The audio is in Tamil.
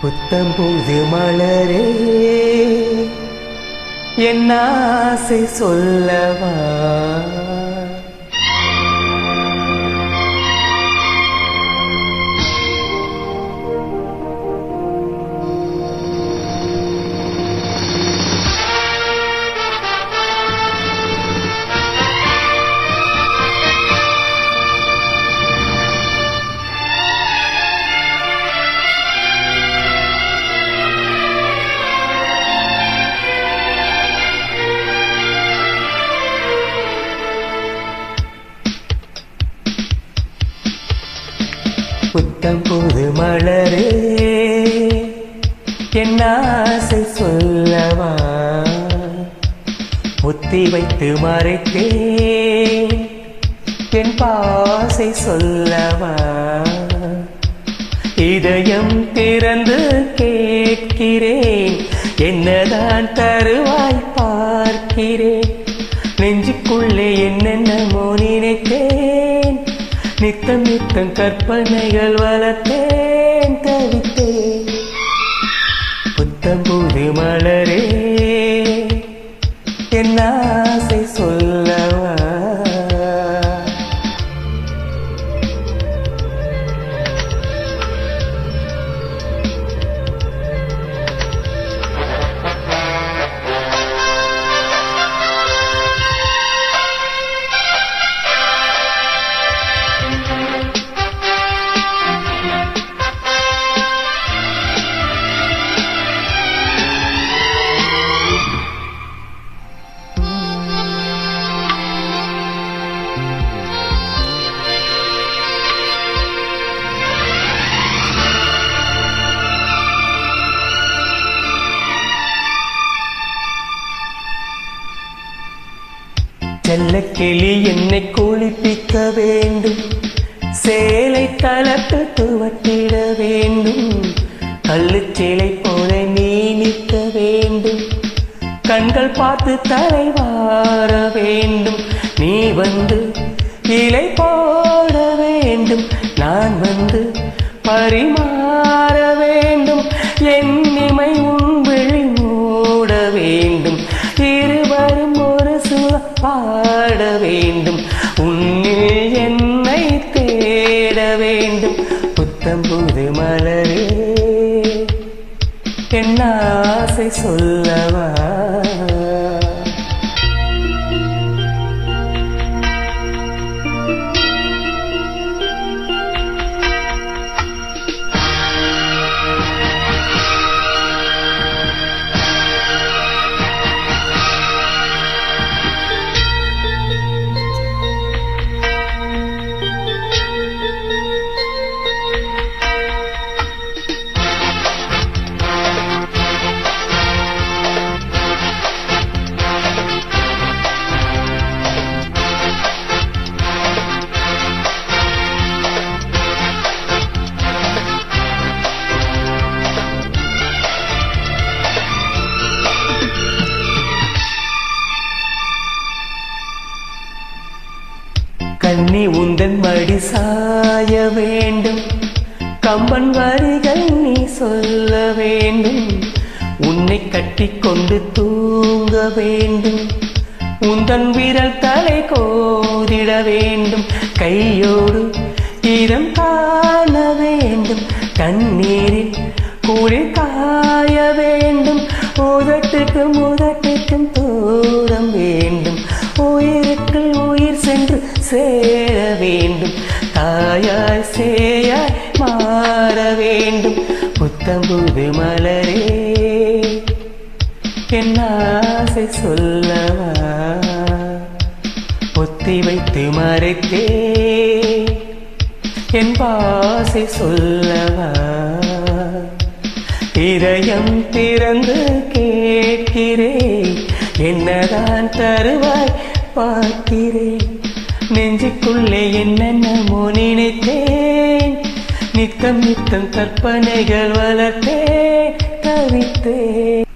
புத்தம்புது மலரே என் ஆசை சொல்லவா புத்தம்புது மலரே என் ஆசை சொல்லவா முத்தி வைத்து மறைத்தேன் என் பாசை சொல்லவா இதயம் திறந்து கேட்கிறேன் என்னதான் தருவாய் பார்க்கிறேன் நெஞ்சுக்குள்ளே என்னென்னமோ நினைத்தேன் நித்தம் நித்தம் கற்பனைகள் வளர்த்தேன் தவித்தேன் புத்தம்புது மலரே என் ஆசை சொல்லவா செல்லக்கிளி என்னை குளிப்பிக்க வேண்டும் சேலை தளத்து துவட்டிட வேண்டும் கள்ளுச்சேலை போல நீ நிற்க வேண்டும் கண்கள் பார்த்து தலை வார வேண்டும் நீ வந்து இலை போட வேண்டும் நான் வந்து பரிமாற வேண்டும் என் இமை உன் விழி மூட வேண்டும் இருவரும் ஒரு சுர பாட வேண்டும் உன்னில் என்னை தேட வேண்டும் புத்தம்புது மலரே என் ஆசை சொல்லவா கண்ணி உந்தன் மடி சாய வேண்டும் கம்பன் வரிகள் நீ சொல்ல வேண்டும் உன்னை கட்டிக்கொண்டு தூங்க வேண்டும் உந்தன் விரல் தலை கோதிட வேண்டும் கையோடு ஈரம் காண வேண்டும் தண்ணீரில் குளிர் காய வேண்டும் உதட்டுக்கும் உதட்டுக்கும் தூரம் வேண்டும் உயிருக்கு உயிர் சென்று சேர வேண்டும் தாயாய் சேயாய் மாற வேண்டும் புத்தம்புது மலரே என் ஆசை சொல்லவா பொத்தி வைத்து மறைத்தே என் பாசை சொல்லவா இதயம் திறந்து கேட்கிறேன் என்னதான் தருவாய் பார்க்கிறேன் நெஞ்சுக்குள்ளே என்னென்னமோ நினைத்தேன் நித்தம் நித்தம் கற்பனைகள் வளர்த்தே தவித்தேன்